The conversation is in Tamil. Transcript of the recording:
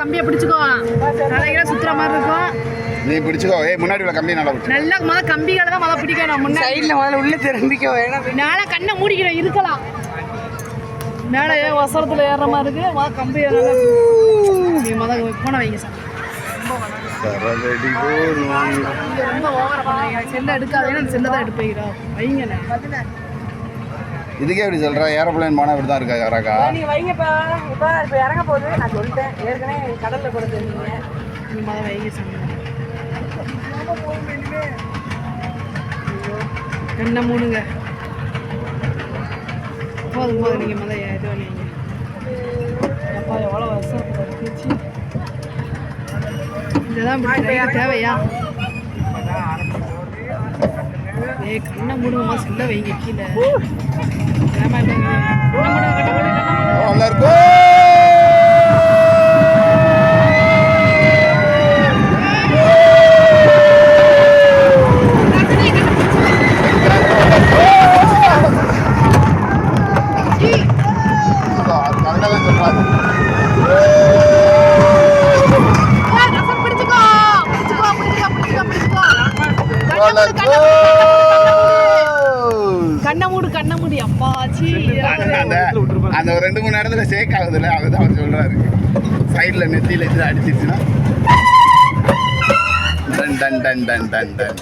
கம்பியை பிடிச்சுக்கோ, தலையில சுத்துற மாதிரி இருக்கும். நீ பிடிச்சுக்கோ. முன்னாடி உள்ள கம்பி நல்லா பிடிச்சு. நல்லா முதல்ல கம்பிகளை தான் முதல்ல பிடிக்கணும். முன்னாடி சைடில் முதல்ல உள்ள திரும்பிக்கோ. மேலே கண்ணை மூடிக்கிறோம், இருக்கலாம். மேலே வசரத்தில் ஏறுற மாதிரி இருக்கு. முதல் கம்பியை நீ முதல் போன வைங்க சார். ரொம்ப ஓவரா பண்ணுறீங்க. செல்லை எடுக்காது, ஏன்னா செல்லை தான் எடுப்பீங்களா வைங்கண்ணே. இதுக்கே எப்படி சொல்கிறா? ஏரோப்ளைன் போனால் இப்படி தான் இருக்கா யாராக்கா? நீங்கள் வைங்கப்பா. இப்போ இறங்க போகுது. நான் சொல்லிட்டேன் ஏற்கனவே கடலில் கூட தெரிஞ்சுங்க. நீ முதல் வைங்க சொன்னீங்க. என்ன மூணுங்க போதும் போதும். நீங்கள் முதல் இது பண்ணீங்க. அப்பா எவ்வளோ வருஷம் இருந்துச்சு. இதுதான் தேவையா? கண்ணை மூடுமா செல்ல வைங்க கீழே. கண்ண மூடி அப்பாச்சி. அந்த 2-3 இடத்துல ஷேக் ஆகுதுல்ல, அதுதான் அவர் சொல்றாரு. சைடில் நெத்தியில் இது அடிச்சிருச்சுன்னா டன் டன் டன் டன் டன் டன்.